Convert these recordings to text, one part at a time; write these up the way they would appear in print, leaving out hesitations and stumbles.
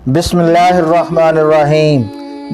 बिस्मिल्लाहिर्रहमानिर्रहीम।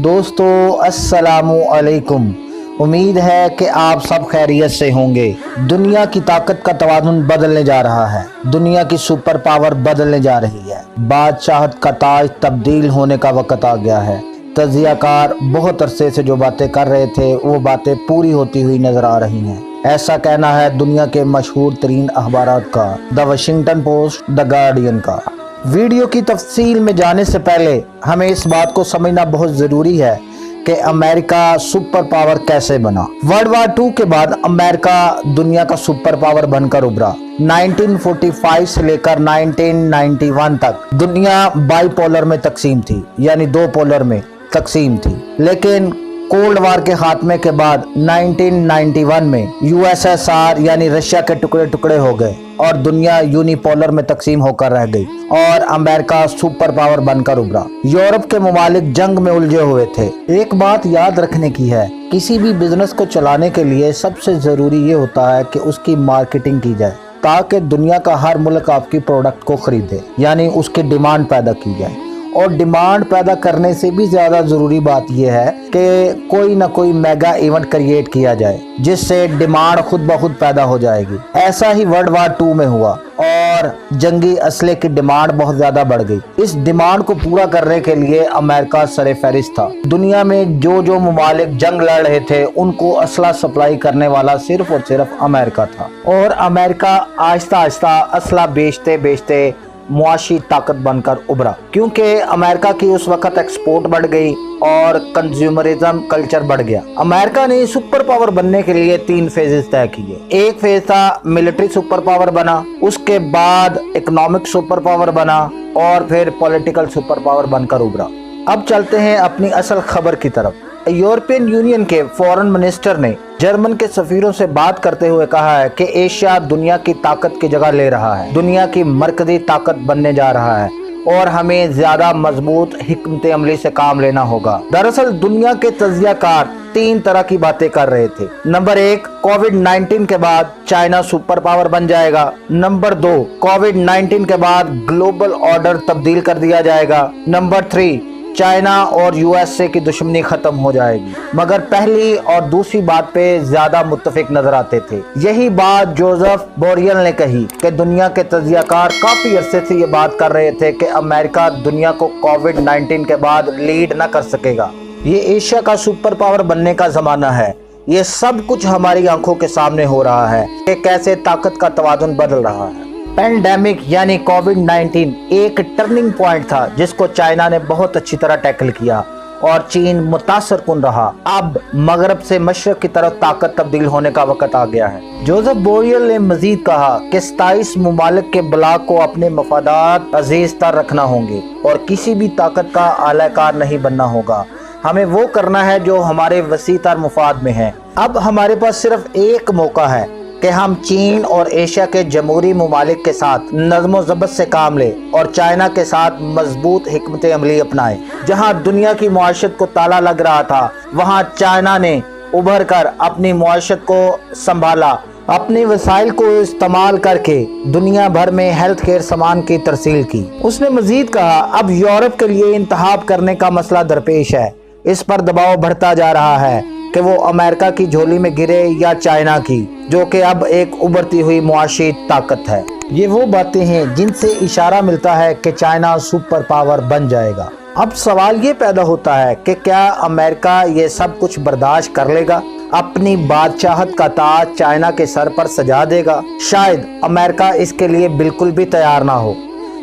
दोस्तों अस्सलामु अलैकुम। उम्मीद है कि आप सब खैरियत से होंगे। दुनिया की ताकत का तवाज़ुन बदलने जा रहा है। दुनिया की सुपर पावर बदलने जा रही है। बादशाहत का ताज तब्दील होने का वक्त आ गया है। तज्ज़ियाकार बहुत अरसे से जो बातें कर रहे थे वो बातें पूरी होती हुई नजर आ रही हैं। ऐसा कहना है दुनिया के मशहूर तरीन अखबारात का, the Washington post, the guardian का। वीडियो की तफसील में जाने से पहले हमें इस बात को समझना बहुत ज़रूरी है कि अमेरिका सुपर पावर कैसे बना। वर्ल्ड वार 2 के बाद अमेरिका दुनिया का सुपर पावर बनकर उभरा। 1945 से लेकर 1991 तक दुनिया बाईपोलर में तकसीम थी, यानी दो पोलर में तकसीम थी। लेकिन कोल्ड वार के खात्मे के बाद 1991 में यूएसएसआर यानी रशिया के टुकड़े टुकड़े हो गए और दुनिया यूनिपोलर में तकसीम होकर रह गई और अमेरिका सुपर पावर बनकर उभरा। यूरोप के ममालिक जंग में उलझे हुए थे। एक बात याद रखने की है, किसी भी बिजनेस को चलाने के लिए सबसे जरूरी ये होता है कि उसकी मार्केटिंग की जाए ताकि दुनिया का हर मुल्क आपकी प्रोडक्ट को खरीदे, यानी उसकी डिमांड पैदा की जाए। और डिमांड पैदा करने से भी ज़्यादा ज़रूरी बात यह है कि कोई ना कोई मेगा इवेंट क्रिएट किया जाए जिससे डिमांड खुद ब खुद पैदा हो जाएगी। ऐसा ही वर्ल्ड वार 2 में हुआ और जंगी असले की डिमांड बहुत ज़्यादा बढ़ गई। इस डिमांड को पूरा करने के लिए अमेरिका सर-ए-फहरिस्त था। दुनिया में जो ममालिक जंग लड़ रहे थे उनको असला सप्लाई करने वाला सिर्फ और सिर्फ अमेरिका था। और अमेरिका आहिस्ता आहिस्ता असला बेचते बेचते मुआशी ताकत बनकर उभरा, क्योंकि अमेरिका की उस वक्त एक्सपोर्ट बढ़ गई और कंज्यूमरिज्म कल्चर बढ़ गया। अमेरिका ने सुपर पावर बनने के लिए 3 फेजेस तय किए। एक फेज था मिलिट्री सुपर पावर बना, उसके बाद इकोनॉमिक सुपर पावर बना और फिर पॉलिटिकल सुपर पावर बनकर उभरा। अब चलते हैं अपनी असल खबर की तरफ। यूरोपियन यूनियन के फॉरेन मिनिस्टर ने जर्मन के सफीरों से बात करते हुए कहा है कि एशिया दुनिया की ताकत की जगह ले रहा है, दुनिया की मरकजी ताकत बनने जा रहा है और हमें ज्यादा मजबूत हिकमत अमली से काम लेना होगा। दरअसल दुनिया के तज्ज़ियाकार 3 तरह की बातें कर रहे थे। नंबर 1, कोविड-19 के बाद चाइना सुपर पावर बन जाएगा। नंबर 2, कोविड-19 के बाद ग्लोबल ऑर्डर तब्दील कर दिया जाएगा। नंबर 3, चाइना और यूएसए की दुश्मनी खत्म हो जाएगी। मगर पहली और दूसरी बात पे ज्यादा मुत्तफिक नजर आते थे। यही बात जोसेफ बोरियल ने कही कि दुनिया के तज्ज़ियाकार काफी अरसे से ये बात कर रहे थे कि अमेरिका दुनिया को कोविड-19 के बाद लीड न कर सकेगा। ये एशिया का सुपर पावर बनने का जमाना है। ये सब कुछ हमारी आंखों के सामने हो रहा है कि कैसे ताकत का तवाज़ुन बदल रहा है। पेंडेमिक यानी कोविड-19 एक टर्निंग पॉइंट था जिसको चाइना ने बहुत अच्छी तरह टैकल किया और चीन मुतासर कुन रहा। अब मगरब से मशरक की तरफ ताकत तब्दील होने का वक्त आ गया है। जोसेफ बोरियल ने मजीद कहा कि 27 ममालिक के ब्लॉक को अपने मफादात अजीज तर रखना होंगे और किसी भी ताकत का आलाकार नहीं बनना होगा। हमें वो करना है जो हमारे वसी तर मुफाद में है। अब हमारे पास सिर्फ एक मौका है कि हम चीन और एशिया के जमहूरी ममालिक के साथ नज़्म व ज़ब्त से काम लें और चाइना के साथ मजबूत हिकमत अमली अपनाएं। जहां दुनिया की मुआशरत को ताला लग रहा था, वहां चाइना ने उभर कर अपनी मुआशरत को संभाला, अपने वसाइल को इस्तेमाल करके दुनिया भर में हेल्थ केयर सामान की तरसील की। उसने मजीद कहा, अब यूरोप के लिए इंतखाब करने का मसला दरपेश है। इस पर दबाव बढ़ता जा रहा है कि वो अमेरिका की झोली में गिरे या चाइना की, जो कि अब एक उभरती हुई मुआशी ताकत है। ये वो बातें हैं जिनसे इशारा मिलता है कि चाइना सुपर पावर बन जाएगा। अब सवाल ये पैदा होता है कि क्या अमेरिका ये सब कुछ बर्दाश्त कर लेगा? अपनी बादशाहत का ताज चाइना के सर पर सजा देगा? शायद अमेरिका इसके लिए बिल्कुल भी तैयार ना हो।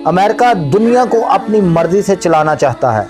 अमेरिका दुनिया को अपनी मर्जी से चलाना चाहता है।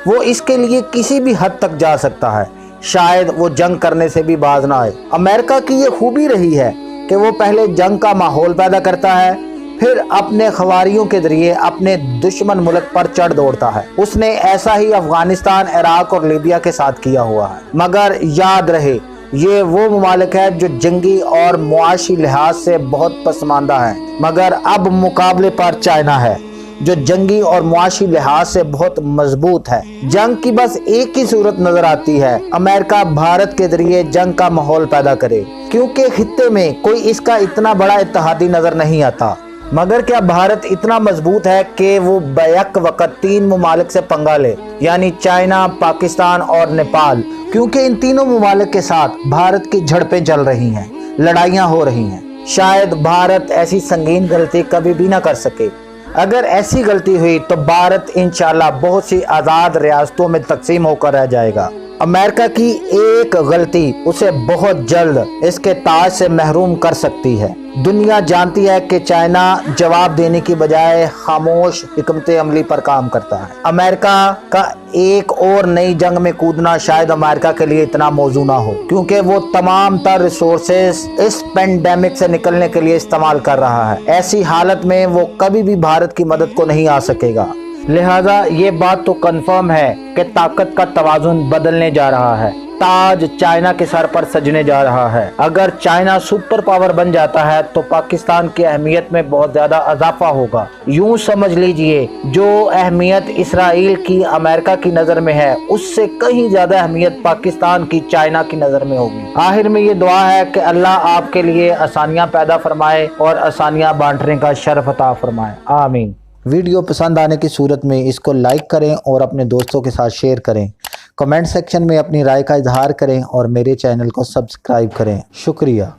वो इसके लिए किसी भी हद तक जा सकता है। शायद वो जंग करने से भी बाज ना आए। अमेरिका की ये खूबी रही है कि वो पहले जंग का माहौल पैदा करता है, फिर अपने खवारियों के जरिए अपने दुश्मन मुल्क पर चढ़ दौड़ता है। उसने ऐसा ही अफगानिस्तान, इराक और लीबिया के साथ किया हुआ है। मगर याद रहे, ये वो ममालिक है जो जंगी और मुआशी लिहाज से बहुत पसमानदा है, मगर अब मुकाबले पर चाइना है जो जंगी और मुआशी लिहाज से बहुत मजबूत है। जंग की बस एक ही सूरत नजर आती है, अमेरिका भारत के जरिए जंग का माहौल पैदा करे, क्योंकि खित्ते में कोई इसका इतना बड़ा इत्तेहादी नजर नहीं आता। मगर क्या भारत इतना मजबूत है कि वो बैक वक्त 3 ममालिक से पंगा ले, यानी चाइना, पाकिस्तान और नेपाल? क्योंकि इन तीनों ममालिक के साथ भारत की झड़पें चल रही हैं, लड़ाइयाँ हो रही हैं। शायद भारत ऐसी संगीन गलती कभी भी ना कर सके। अगर ऐसी गलती हुई तो भारत इंशाल्लाह बहुत सी आज़ाद रियासतों में तकसीम होकर रह जाएगा। अमेरिका की एक गलती उसे बहुत जल्द इसके ताज से महरूम कर सकती है। दुनिया जानती है कि चाइना जवाब देने की बजाय खामोश हिकमत अमली पर काम करता है। अमेरिका का एक और नई जंग में कूदना शायद अमेरिका के लिए इतना मौजू ना हो, क्योंकि वो तमाम तर रिसोर्सेस इस पेंडेमिक से निकलने के लिए इस्तेमाल कर रहा है। ऐसी हालत में वो कभी भी भारत की मदद को नहीं आ सकेगा। लिहाजा ये बात तो कंफर्म है कि ताकत का तवाजुन बदलने जा रहा है। ताज चाइना के सर पर सजने जा रहा है। अगर चाइना सुपर पावर बन जाता है तो पाकिस्तान की अहमियत में बहुत ज़्यादा इजाफा होगा। यूं समझ लीजिए, जो अहमियत इसराइल की अमेरिका की नज़र में है, उससे कहीं ज़्यादा अहमियत पाकिस्तान की चाइना की नज़र में होगी। आखिर में ये दुआ है कि अल्लाह आपके लिए आसानियाँ पैदा फरमाए और आसानियाँ बांटने का शर्फ अता फरमाए। आमीन। वीडियो पसंद आने की सूरत में इसको लाइक करें और अपने दोस्तों के साथ शेयर करें। कमेंट सेक्शन में अपनी राय का इजहार करें और मेरे चैनल को सब्सक्राइब करें। शुक्रिया।